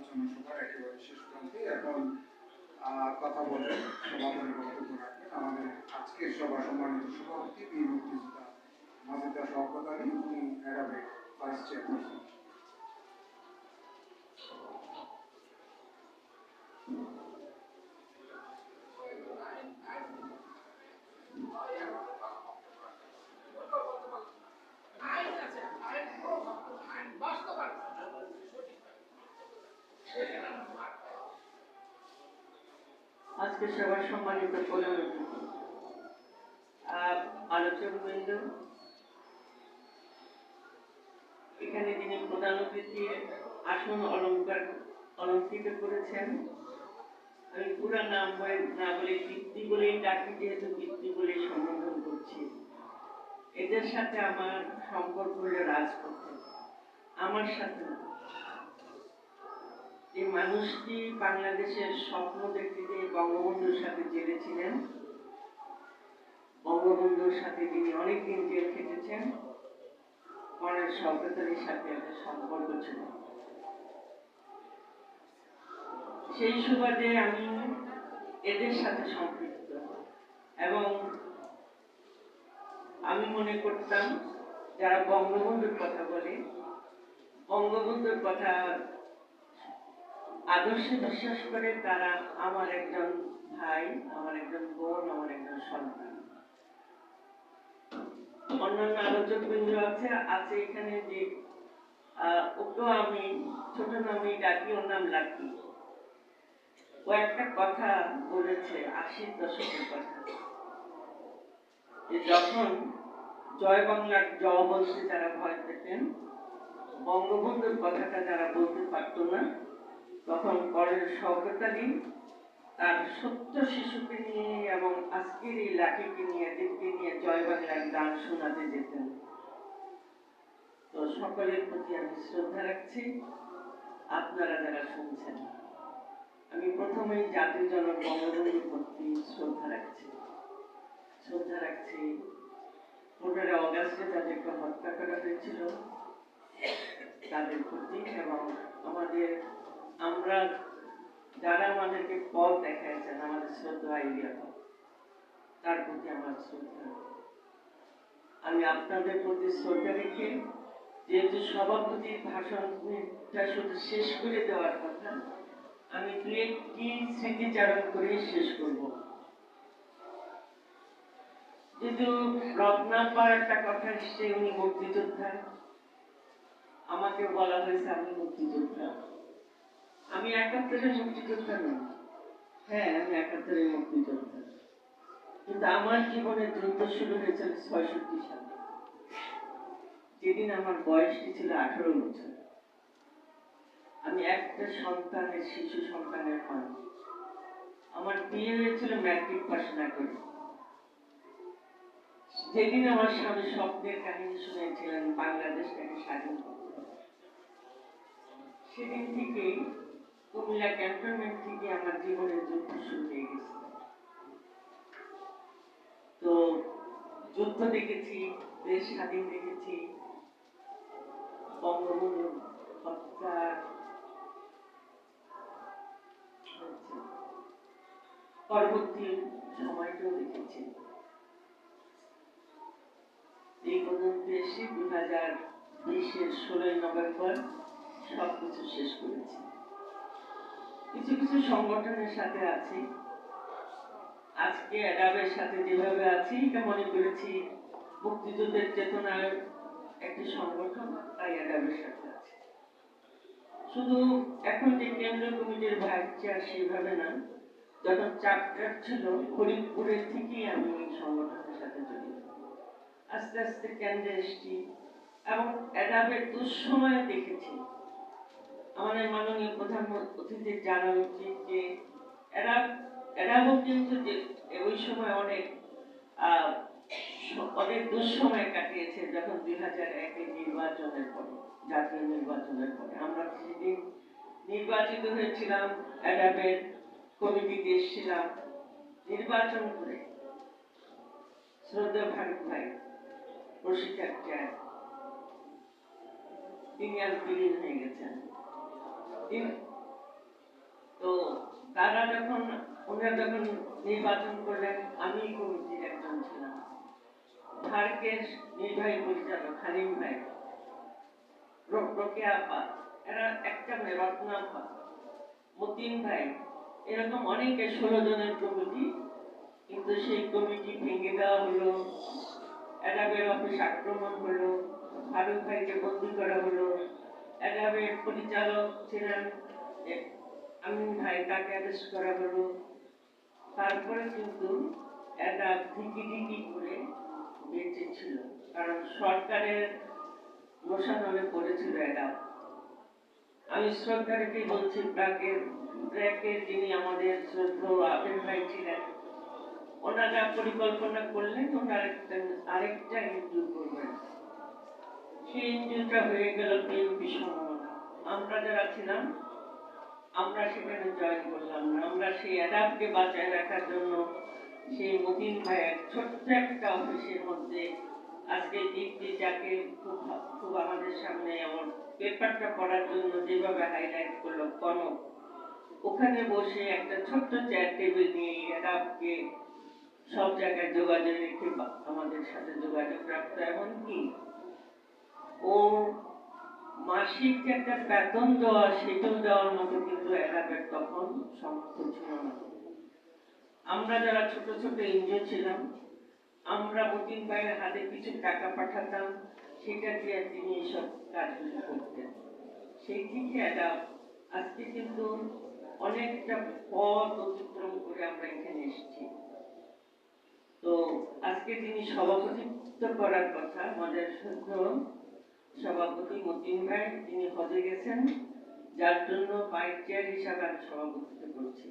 আলোচনা সভার একেবারে শেষ প্রান্তে। এখন কথা বলবেন, সভাপতি বক্তব্য রাখবেন আমাদের আজকের সভা সম্মানিত সভাপতি বীর মুক্তিযোদ্ধা মাজেদা শওকত আলী, উনি অ্যাডাবের ভাইস চেয়ারপারসন। আজকে সবার সম্মানিত প্রধান অতিথি, আলোচকবৃন্দ, এখানে যিনি প্রধান অতিথির আসন অলঙ্কৃত করেছেন, আমি পুরা নাম না বলে পিতৃ বলেই ডাকি, যেহেতু পিতৃ বলেই সম্বোধন করছি। এদের সাথে আমার সম্পর্ক হলো রাজপথে, আমার সাথে না। এই মানুষটি বাংলাদেশের স্বপ্ন দেখতে গিয়ে বঙ্গবন্ধুর সাথে জেলে ছিলেন, বঙ্গবন্ধুর সাথে তিনি অনেকদিন জেল খেটেছেন, মনের শওকত আলীর সাথে একটা সম্পর্ক ছিল। সেই সুবাদে আমি এদের সাথে সম্পৃক্ত এবং আমি মনে করতাম যারা বঙ্গবন্ধুর কথা বলে, বঙ্গবন্ধুর কথা আদর্শে বিশ্বাস করে, তারা আমার একজন ভাই, আমার একজন বোন, আমার একজন সন্তান। অন্যান্য আলোচক বৃন্দ আছে এখানে, যে ওকে আমি ছোট নামে ডাকি, ওর নাম লাকি। ও একটা কথা বলেছে 80-র দশকের কথা, যে যখন জয় বাংলার জ বলতে যারা ভয় পেতেন, বঙ্গবন্ধুর কথাটা যারা বলতে পারত না, তখন কলেজ শওকত আলী তার সত্য শিশুকে নিয়ে এবং আজকের এই লাঠিকে নিয়ে, এদেরকে নিয়ে জয় বাংলার গান শোনাতে যেতেন। তো সকলের প্রতি আমি শ্রদ্ধা রাখছি। আপনারা যারা শুনছেন, আমি প্রথমেই জাতির জনক বঙ্গবন্ধুর প্রতি শ্রদ্ধা রাখছি। 15 অগাস্টে যাদেরকে হত্যা করা হয়েছিল তাদের প্রতি, এবং আমরা যারা আমাদেরকে পথ দেখাইছেন, আমাদের শ্রদ্ধা আইডিয়া, তার প্রতি আমার শ্রদ্ধা। আমি আপনাদের প্রতি শ্রদ্ধা রেখে, যেহেতু সভাপতির ভাষণটা শুধু শেষ করে দেওয়ার কথা, আমি দু একটি স্মৃতিচারণ করে শেষ করব। যেহেতু রত্নাপার একটা কথা এসছে, উনি মুক্তিযোদ্ধা, আমাকে বলা হয়েছে আমি মুক্তিযোদ্ধা। আমি 71-এর মুক্তিযোদ্ধা নই। হ্যাঁ, আমি 71-এর মুক্তিযোদ্ধা, কিন্তু আমার জীবনের যুদ্ধ শুরু হয়েছিল 66 সালে, যেদিন আমার বয়সটি ছিল 18 বছর। আমি একটা শিশু সন্তানের মা। আমার বিয়ে হয়েছিল ম্যাট্রিক পাস না করে। যেদিন আমার স্বামী স্বপ্নের কাহিনী শুনেছিলেন বাংলাদেশটাকে স্বাধীন করতে হবে, সেদিন থেকেই কুমিল্লা ক্যান্টনমেন্ট থেকে আমার জীবনের যুদ্ধ শুরু হয়ে গেছে। তো যুদ্ধ দেখেছি, দেশ স্বাধীন দেখেছি, বঙ্গবন্ধু হত্যা পরবর্তী সময়টাও দেখেছি। এই পর্যন্ত এসে 2020-এর 16 নভেম্বর সবকিছু শেষ করেছি। কিছু কিছু সংগঠনের সাথে আছি, আজকে অ্যাডাবের সাথে যেভাবে আছি, এটা মনে করেছি মুক্তিযুদ্ধের চেতনার একটি সংগঠন, তাই অ্যাডাবের সাথে আছি। শুধু এখন যে কেন্দ্রীয় কমিটির ভাইস চেয়ার সেভাবে না, যখন চ্যাপ্টার ছিল ফরিদপুরের থেকেই আমি এই সংগঠনের সাথে জড়িত। আস্তে আস্তে কেন্দ্রে এসেছি এবং অ্যাডাবের দুঃসময়ে দেখেছি। আমাদের মাননীয় প্রধান অতিথির জানা উচিত যে অ্যাডাবও কিন্তু ওই সময় অনেক দুঃসময় কাটিয়েছে, যখন 2001-এর নির্বাচনের পরে, জাতীয় নির্বাচনের পরে আমরা সেদিন নির্বাচিত হয়েছিলাম, অ্যাডাবের কমিটিতে এসেছিলাম নির্বাচন করে। শ্রদ্ধা ভারত ভাই প্রশিক্ষক চায়, তিনি আজ বিলীন হয়ে গেছেন। ওনারা যখন নির্বাচন করলেন, আমি কমিটির একজন ছিলাম। ভারকের নির্বাহী পরিচালক হালিম ভাই, রোকেয়া আপা, এরা একটা মেয়ে রত্না আপা, মতিন ভাই, এরকম অনেকে 16 জনের কমিটি। কিন্তু সেই কমিটি ভেঙে দেওয়া হলো, অ্যাডাবের অফিস আক্রমণ হলো, ফারুক ভাইকে বন্দি করা হলো, অ্যাডাবের পরিচালক ছিলেন আমিন ভাই, তাকে অ্যারেস্ট করা হলো। তারপরে কিন্তু অ্যাডাব ঢিকি করে বেঁচে ছিল, কারণ সরকারের মোশানলে পড়েছিল অ্যাডাব। আমি শ্রদ্ধাকে বলছি, ব্র্যাকের যিনি আমাদের শ্রদ্ধেয় আবেদ ভাই ছিলেন, ওনারা পরিকল্পনা করলেন ওনারা আরেকটা এনজিও করবেন। সেই এনজিওটা হয়ে গেল বিএনপি সম্মেলন। আমরা যারা ছিলাম, আমরা সেখানে জয়েন করলাম না। আমরা সেই অ্যাডাবকে বাঁচায় রাখার জন্য সেই মতিন ভাইয়ের ছোট্ট একটা অফিসের মধ্যে, আজকে দীপ্তি যাকে খুব আমাদের সামনে আমার পেপারটা পড়ার জন্য যেভাবে হাইলাইট করলো কনক, ওখানে বসে একটা ছোট্ট চেয়ার টেবিল নিয়ে অ্যাডাবকে সব জায়গায় যোগাযোগ রেখে আমাদের সাথে যোগাযোগ রাখতো। এমনকি ও মাসিক যে একটা বেতন দেওয়া, সেটাও দেওয়ার মতো কিন্তু অ্যাডাবের তখন সামর্থ্য ছিল না। আমরা যারা ছোট ছোট এনজিও ছিলাম, আমরা মতিন ভাইয়ের হাতে কিছু টাকা পাঠাতাম, সেটা দিয়ে তিনি এইসব কাজগুলো করতেন। সেই থেকে অ্যাডাব আজকে কিন্তু অনেকটা পথ অতিক্রম করে আমরা এখানে এসেছি। তো আজকে যিনি সভাপতিত্ব করার কথা, আমাদের শুদ্ধ সভাপতি মতিন ভাই, তিনি হজে গেছেন, যার জন্য ভাইস চেয়ার হিসাবে আমি সভাপতিত্ব করছি।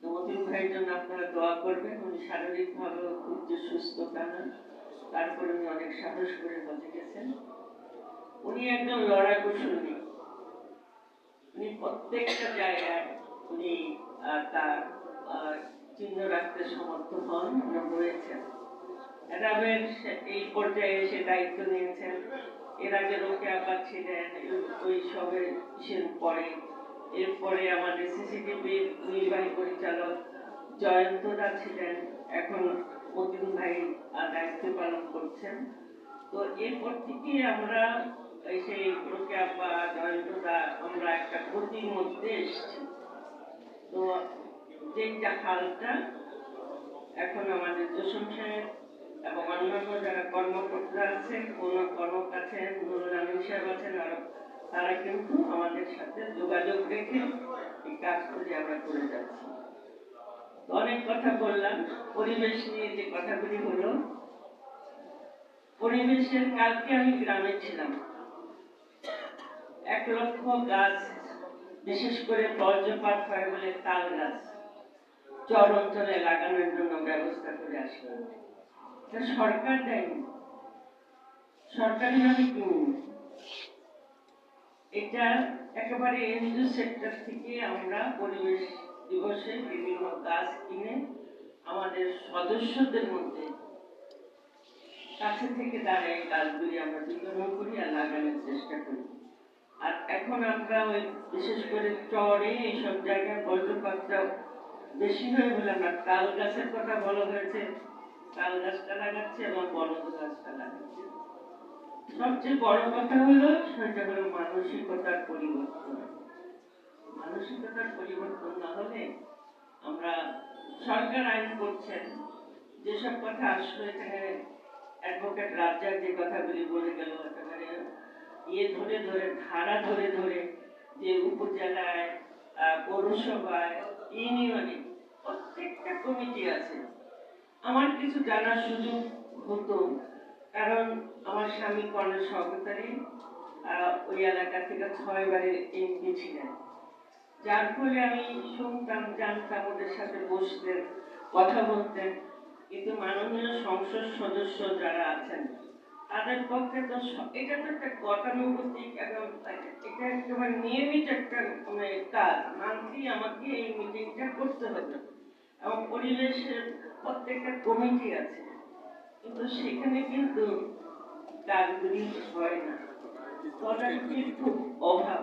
তো মতিন ভাইয়ের জন্য আপনারা দোয়া করবেন। উনি শারীরিকভাবে খুব যে সুস্থতা না, তারপরে উনি অনেক সাহস করে হজে গেছেন। উনি একজন লড়াকু সৈনিক। উনি প্রত্যেকটা জায়গায় উনি তার চিহ্ন রাখতে সমর্থ হন, রয়েছেন। অ্যাডাবের এই পর্যায়ে এসে দায়িত্ব নিয়েছেন। এর আগে রোকেয়া আপা ছিলেন ওই সবের পরে। এরপরে আমাদের সিসিটিভির নির্বাহী পরিচালক জয়ন্তদা ছিলেন, এখন মতিন ভাই দায়িত্ব পালন করছেন। তো এরপর থেকে আমরা সেই রোকেয়া আপা, জয়ন্তদা, আমরা একটা গতির মধ্যে এসেছি। তো যে হালটা এখন আমাদের জসিম সাহেব এবং অন্যান্য যারা কর্মকর্তা আছেন, কনক আছেন, নুরুল আমিন সাহেব আছেন, আর তারা কিন্তু আমাদের সাথে যোগাযোগ রেখে এই কাজগুলি আমরা করে যাচ্ছি। অনেক কথা বললাম। পরিবেশ নিয়ে যে কথাগুলি হলো, পরিবেশের কালকে আমি গ্রামে ছিলাম। 1 লক্ষ গাছ, বিশেষ করে বজ্রপাত হয় বলে তাল গাছ চর অঞ্চলে লাগানোর জন্য ব্যবস্থা করে আসলাম। সরকার দেয়নি, সরকারি ভাবে কিনুন। এটা একেবারে এনজিও সেক্টর থেকে আমরা পরিবেশ দিবসে বিভিন্ন গাছ কিনে আমাদের সদস্যদের মধ্যে কাছে থেকে দাঁড়ায় গাছগুলি আমরা বিতরণ করি আর লাগানোর চেষ্টা করি। আর এখন আমরা ওই বিশেষ করে চরে এইসব জায়গায় বজ্রপাতটা বেশি হয়ে বলে আমরা তাল গাছের কথা বলা হয়েছে, তাল গাছটা লাগাচ্ছে এবং বলদ গাছটা লাগাচ্ছে। সবচেয়ে বড় কথা হলো সেটা হলো মানসিকতার পরিবর্তন। মানসিকতার পরিবর্তন না হলে আমরা, সরকার আইন করছেন, যেসব কথা আসলে এখানে অ্যাডভোকেট রাজ্জাক যে কথাগুলি বলে গেল, একেবারে ধরে ধরে ধারা ধরে ধরে যে উপজেলায়, পৌরসভায়, ইউনিয়নে প্রত্যেকটা কমিটি আছে। আমার কিছু জানার সুযোগ হতো, কারণ আমার স্বামী কর্নেল সহকারী ওই এলাকা থেকে 6 বারের এমপি ছিলেন, যার ফলে আমি শুনতাম, জানতাম, ওদের সাথে বসতেন, কথা বলতেন। কিন্তু মাননীয় সংসদ সদস্য যারা আছেন, তাদের পক্ষে তো এটা তো একটা গতানুগতিক এবং এটা একেবারে নিয়মিত একটা কাজ। মান্থলি আমাকে এই মিটিংটা করতে হবে এবং পরিবেশের প্রত্যেকটা কমিটি আছে, কিন্তু সেখানে কিন্তু কাজগুলি হয় না, তদারকির খুব অভাব।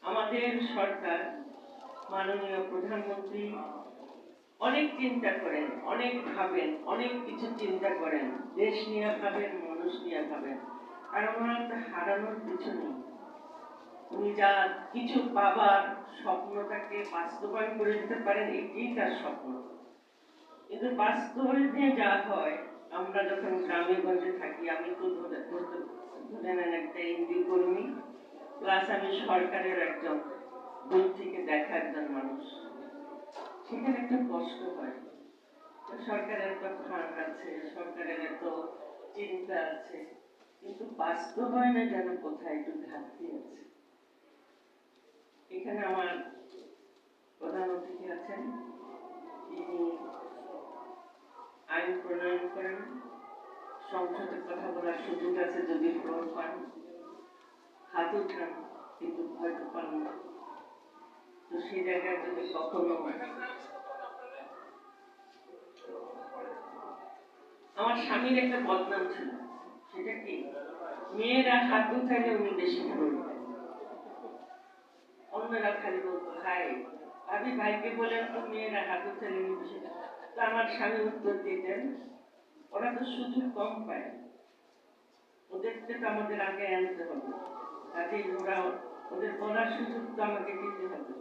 আমাদের সরকার মাননীয় প্রধানমন্ত্রী অনেক চিন্তা করেন, অনেক ভাবেন, অনেক কিছু চিন্তা করেন, দেশ নিয়ে ভাবেন, মানুষ নিয়ে ভাবেন। আর ওনার তো হারানোর কিছু নেই। উনি যা কিছু পাবার স্বপ্নটাকে বাস্তবায়ন করে দিতে পারেন, এটাই তার স্বপ্ন। কিন্তু বাস্তবায়নে যা হয়, আমরা যখন গ্রামে গঞ্জে থাকি, আমি তো ধরে নেন একটা এনজিও কর্মী, প্লাস আমি সরকারের একজন দূর থেকে দেখা একজন মানুষ। সেখানে একটা কষ্ট হয়। সরকারের একটা ফান্ড আছে, সরকারের এত চিন্তা আছে, কিন্তু বাস্তবায়নে যেন কোথায় একটু ঘাটতি আছে। এখানে আমার প্রধান অতিথি আছেন, তিনি আইন প্রণয়ন করেন, সংসদে কথা বলার সুযোগ আছে যদি ফ্লোর পান, হাত উঠান, কিন্তু হয়তো পান না। তো সেই জায়গায় যদি কখনো আমার স্বামীর একটা বদনাম ছিল, সেটা কি মেয়েরা হাত উঠাইলে উনি বেশি বলতেন, অন্যরা খালি বলতো ভাই ভাবি ভাইকে বলেন তো মেয়েরা হাত উঠাইলে উনি বেশি। তো আমার স্বামী উত্তর দিতেন, ওরা তো সুযোগ কম পায়, ওদেরকে তো আমাদের আগে আনতে হবে, কাজে ওরা ওদের বলার সুযোগ তো আমাকে দিতে হবে।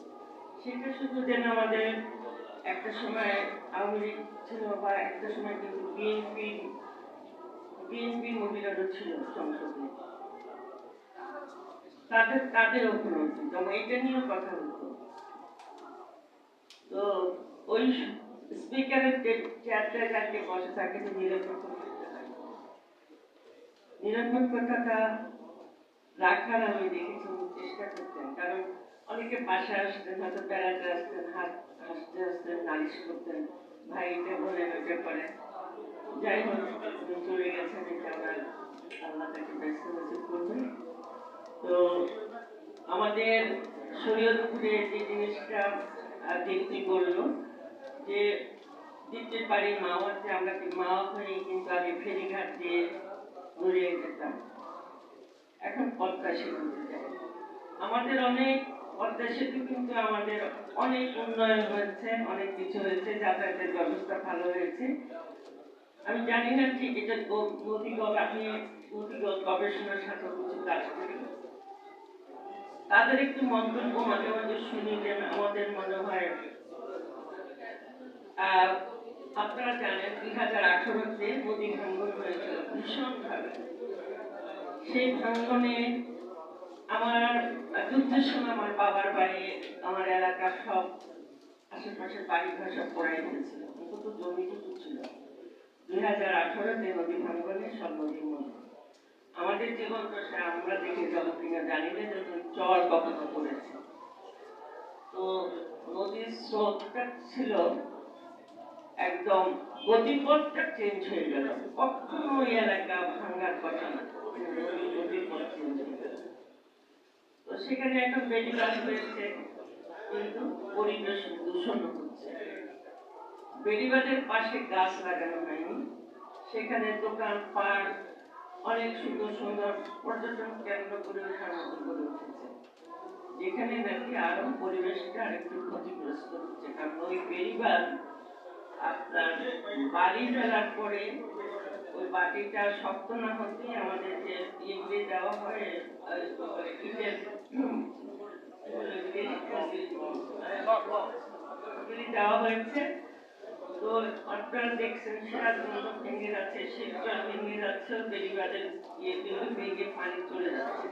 সেটা শুধু যেন আমাদের একটা সময় আওয়ামী লীগ ছিল, বা একটা সময় কিন্তু বিএনপি মহিলারও ছিল সংসদে, তাদের অগ্রগতি, তবে এটা নিয়েও কথা হতো। তো ওই স্পিকারের চেয়ারটা যাকে বসে থাকে নিরপেক্ষতা রাখার আমি দেখেছি চেষ্টা করতেন, কারণ অনেকে পাশে আসতেন, হয়তো বেড়াতে আসতেন, হাসতে হাসতেন, নালিশ করতেন, ভাই এটা বলেন ওইটা করেন। যাই হোক চলে গেছেন, এটা আমার আল্লাহ তাকে ব্যস্ত নসিব করবে। তো আমাদের শরীয়তপুরে যে জিনিসটা দীপ্তি বলল, যে দীপ্তির বাড়ির মাওয়াতে আমরা মাওয়া হয়ে কিন্তু আগে ফেরিঘাট দিয়ে ঘুরিয়ে যেতাম, এখন পদ্মা সেতু। আমাদের অনেক পদ্মা সেতু কিন্তু আমাদের অনেক উন্নয়ন হয়েছে, অনেক কিছু হয়েছে, যাতায়াতের ব্যবস্থা ভালো হয়েছে। আমি জানি না যে এটা আমি নদীগত গবেষণার সাথে কিছু কাজ করি, তাদের একটু মন্তব্য মাঝে মাঝে শুনি যে আমাদের মনে হয় আপনারা জানেন 2018-তে নদী ভাঙ্গন হয়েছিল ভীষণ ভাবে। সেই ভাঙ্গনে আমার যুদ্ধের সময় আমার বাবার বাড়ি, আমার এলাকার সব আশেপাশের বাড়ি ঘর সব পড়াই হয়েছিল, অন্তত জমিটুকু ছিল। 2018-তে নদী ভাঙ্গনে সব নদীর মধ্যে আমাদের জীবন দশা আমরা দেখে যাবো কিনা জানি না, যখন চর কখনো পড়েছে। তো নদীর স্রোতটা ছিল একদম, গতিপথটা চেঞ্জ হয়ে গেল, কখনো ওই এলাকা ভাঙ্গার কথা না, গতিপথ চেঞ্জ হয়ে গেল। তো সেখানে এখন বেড়িবাঁধ হয়েছে, কিন্তু পরিবেশ দূষণ হচ্ছে। বেড়িবাঁধের পাশে গাছ লাগানো হয়নি, সেখানে দোকান পাট অনেক সুন্দর সুন্দর পর্যটন কেন্দ্র করে ওঠার মতো করে উঠেছে, যেখানে নাকি আরো পরিবেশটা আরেকটু ক্ষতিগ্রস্ত হচ্ছে। কারণ ওই বেড়িবাঁধ আপনার বাড়ি ফেলার পরে ওই বাটিটা শক্ত না হতেই আমাদের যে ইয়ে দেওয়া হয় ইটের দেওয়া হয়েছে। তো আপনারা দেখছেন সিরাজগঞ্জ ভেঙে যাচ্ছে, শিবচর ভেঙে যাচ্ছে, বেড়িবাঁধের ইয়েগুলো ভেঙে পানি চলে যাচ্ছে।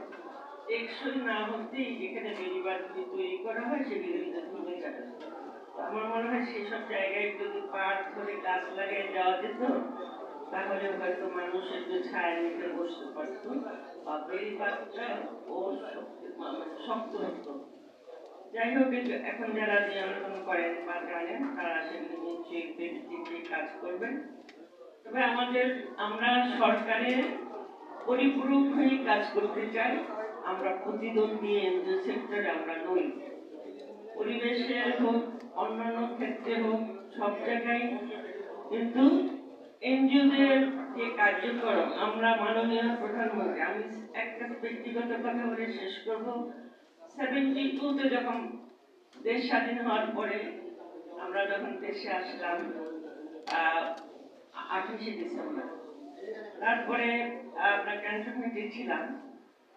টেকসই না হতেই যেখানে বেড়িবাঁধগুলি তৈরি করা হয় সেগুলো ভেঙে যাচ্ছে। আমার মনে হয় সেসব জায়গায় যদি পাট ধরে গাছ লাগিয়ে দেওয়া যেত, তাহলে হয়তো মানুষ একটু ছায়া নিতে বসতে পারত, বা বেড়িবাঁধটা ও শক্ত হতো। যাই হোক, এখন যারা নিয়ন্ত্রণ করেন বা জানেন তারা সেগুলো নিশ্চয়ই কাজ করবেন। তবে আমরা সরকারের পরিপূরক হয়ে কাজ করতে চাই, আমরা প্রতিদ্বন্দ্বী এনজিও সেক্টরে আমরা নই। পরিবেশের হোক, অন্যান্য ক্ষেত্রে হোক, সব জায়গায় কিন্তু এনজিওদের যে কার্যক্রম, আমরা মাননীয় প্রধানমন্ত্রী, আমি একটা ব্যক্তিগত কথা বলে শেষ করব, 72-তে যখন দেশ স্বাধীন হওয়ার পরে আমরা যখন দেশে আসলাম 28শে ডিসেম্বর, তারপরে আমরা ক্যান্টনমেন্টে ছিলাম।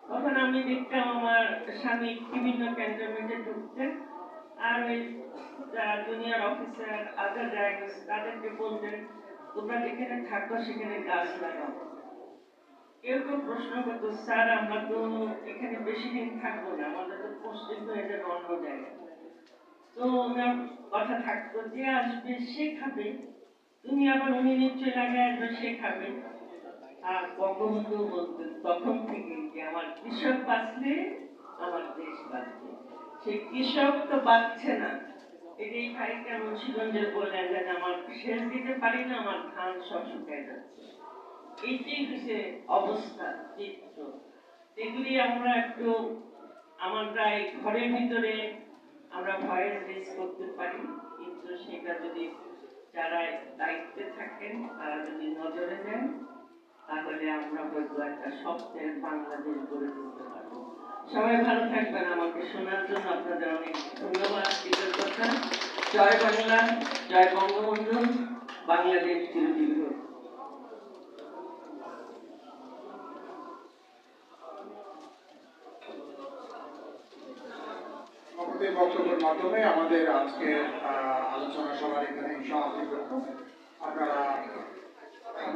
তখন আমি দেখতাম আমার স্বামী বিভিন্ন ক্যান্টনমেন্টে ঢুকতেন, আর ওই যারা জুনিয়র অফিসার আদার র্যাঙ্কস তাদেরকে বলতেন তোমরা যেখানে থাকো সেখানে গাছ লাগাও। কেউ কেউ প্রশ্ন করতো, স্যার আমরা তো এখানে বেশি দিন থাকবো না, আমাদের তো পোস্টিং হয়ে যাবে অন্য জায়গায়। তো ওনার কথা থাকতো, যে আসবে সে খাবে, তুমি আবার উনি নিশ্চয় লাগে আসবে সে খাবে। আর বঙ্গবন্ধু বলতেন তখন থেকে যে আমার কৃষক বাঁচলে আমার দেশ বাঁচবে। সেই কৃষক তো বাঁচছে না, এটাই ভাইকে মুন্সিগঞ্জে বললেন যে আমার সেচ দিতে পারি না, আমার ধান সব শুকিয়ে যাচ্ছে। এইটাই হচ্ছে অবস্থা, চিত্র। এগুলি আমরা একটু আমরা এই ঘরের ভিতরে আমরা ভয়েস রেজ করতে পারি, কিন্তু সেটা যদি যারা দায়িত্বে থাকেন তারা যদি নজরে দেন, তাহলে আমরা হয়তো একটা স্বপ্নের বাংলাদেশ গড়ে তুলতে পারবো। সবাই ভালো থাকবেন। আমাকে শোনার জন্য আপনাদের অনেক ধন্যবাদ, কৃতজ্ঞতা। জয় বাংলা, জয় বঙ্গবন্ধু, বাংলাদেশ চিরজীবী হোক। সভাপতির বক্তব্যের মাধ্যমে আমাদের আজকের আলোচনা সভার এখানে সমাপ্তি করব। আপনারা